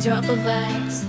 Drop of ice,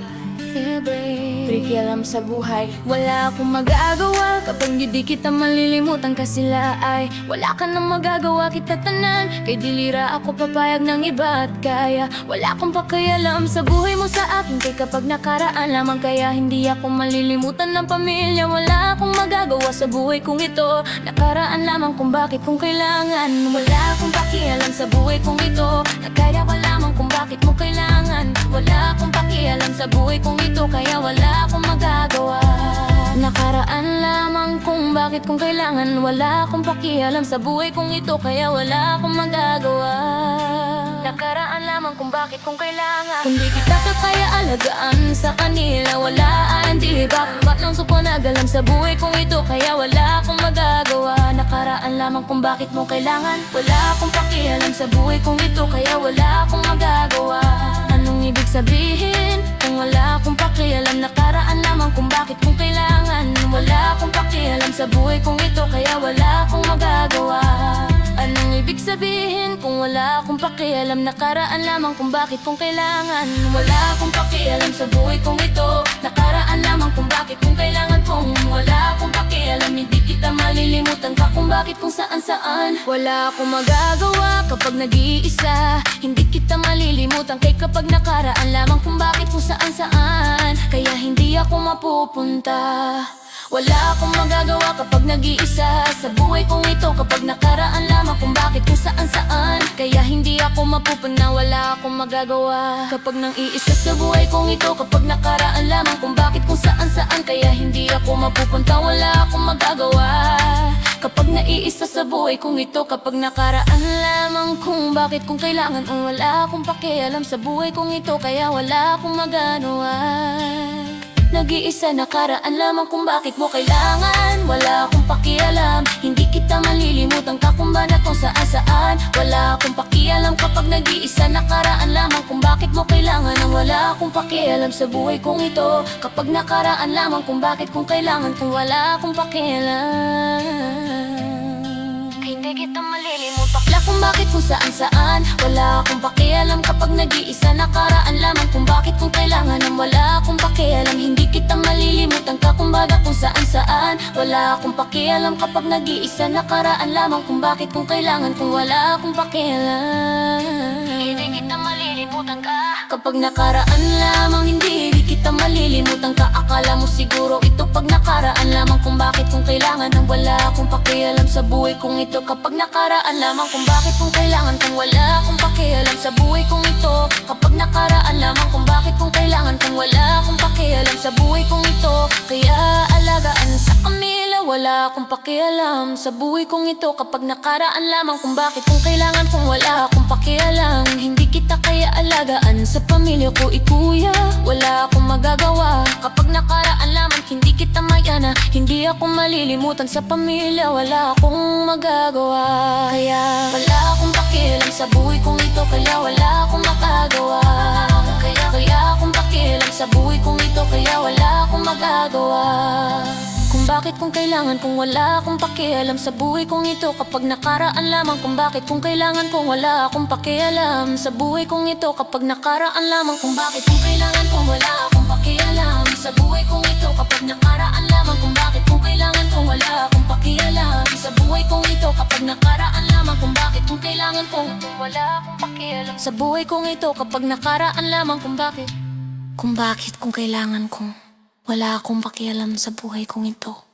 Pakialam sa buhay. Wala akong magagawa kapag di kita malilimutan. Kasi ay wala ka nang magagawa, kita tanan. Kay dilira ako papayag ng iba at kaya. Wala akong pakialam sa buhay mo sa akin. Kay kapag nakaraan lamang, kaya hindi ako malilimutan ng pamilya. Wala akong magagawa sa buhay kong ito. Nakaraan lamang kung bakit kung kailangan. Wala akong pakialam sa buhay kong ito. Nakaya ka lamang kung bakit mo kailangan. Wala akong pakialam sa buhay kong ito. Kaya wala akong magagawa. Nakaraan lamang kung bakit kung kailangan. Wala akong pakialam sa buhay kong ito. Kaya wala akong magagawa. Nakaraan lamang kung bakit kung kailangan. Kung di kita kaya alagaan sa kanila, walaan, di ba? Ba't nang supanagalan sa buhay kong ito? Kaya wala akong magagawa. Nakaraan lamang kung bakit mo kailangan. Wala akong pakialam sa buhay kong ito. Kaya wala akong magagawa. Anong ibig sabihin? Kung wala akong pakialam, nakaraan lamang kung bakit kung kailangan. Wala akong pakialam sa buhay kong ito. Kaya wala akong magagawa. Anong ibig sabihin? Kung wala akong pakialam, nakaraan lamang kung bakit kung kailangan. Wala akong pakialam sa buhay kong ito. Nakaraan lamang kung bakit kung kailangan. Kung wala akong pakialam, hindi kita malilimutan ka kung bakit kung saan saan. Wala akong magagawa kapag nag-iisa. Hindi kita malilimutan kay kapag nakaraan lamang kung bakit kung saan saan. Kaya hindi ako mapupunta. Wala akong magagawa kapag nag-iisa sa buhay kong ito. Kapag nakaraan lamang kung bakit kung saan saan. Kaya hindi ako mapupuna. Wala akong magagawa kapag nang iisa sa buhay kong ito. Kapag nakaraan lamang kung bakit kung saan saan. Kaya hindi ako mapupunta. Wala akong magagawa kapag naiisa sa buhay kong ito. Kapag nakaraan lamang kung bakit kung kailangan. Wala akong pakialam sa buhay kong ito. Kaya wala akong magagawa. Nag-iisa nakaraan lamang kung bakit mo kailangan. Wala akong pakialam, hindi kita malilimutan ka kung ba na kung saan saan. Wala akong pakialam kapag nag-iisa nakaraan lamang kung bakit mo kailangan. Ang wala akong pakialam sa buhay kong ito. Kapag nakaraan lamang kung bakit kung kailangan. Kung wala akong pakialam, hindi kita malilimutan bakla kung bakit kung saan saan. Wala akong pakialam kapag nag-iisa nakaraan lamang kung bakit kung kailangan. Ang wala akong pakialam, hindi kita malilimutan ka kung baga kung saan saan. Wala akong pakialam kapag nag-iisa nakaraan lamang kung bakit kung kailangan. Kung wala akong pakialam, hindi kita malilimutan ka kapag nakaraan lamang. Hindi kita malilimutan ka. Akala mo siguro ito pag nakaraan lamang kung bakit kung kailangan. Ang wala akong pakialam sa buhay kong ito. Kapag nakaraan lamang kung bakit kung kailangan. Kung wala akong pakialam sa buhay kong ito. Kapag nakaraan lamang kung bakit kung kailangan. Kung wala akong pakialam sa buhay kong ito. Kaya alagaan sa kanila. Wala akong pakialam sa buhay kong ito. Kapag nakaraan lamang kung bakit kung kailangan. Kung wala akong pakialam, hindi kita kaya alagaan sa pamilya ko, ikuya. Wala akong magagawa kapag nakaraan lamang hindi kita mayana. Hindi ako malilimutan sa pamilya. Wala akong magagawa. Kaya wala akong pakialam sa buhay kong ito. Kaya wala akong makagawa. Kaya akong pakialam sa buhay kong ito. Kaya wala akong magagawa. Kung bakit kung kailangan. Kung wala akong pakialam sa buhay kong ito. Kapag nakaraan lamang kung bakit kung kailangan. Kung wala akong pakialam sa buhay kong ito. Kapag nakaraan lamang kung bakit kung kailangan. Kung wala akong pakialam sa buhay kong ito. Kapag nakaraan lamang kung bakit kung kailangan. Kung wala akong pakialam sa buhay kong ito. Kapag nakaraan lamang kung bakit kung kailangan. Kung wala akong pakialam sa buhay kong ito. Kapag nakaraan lamang kung bakit kung kailangan. Kung wala akong pakialam sa buhay kong ito.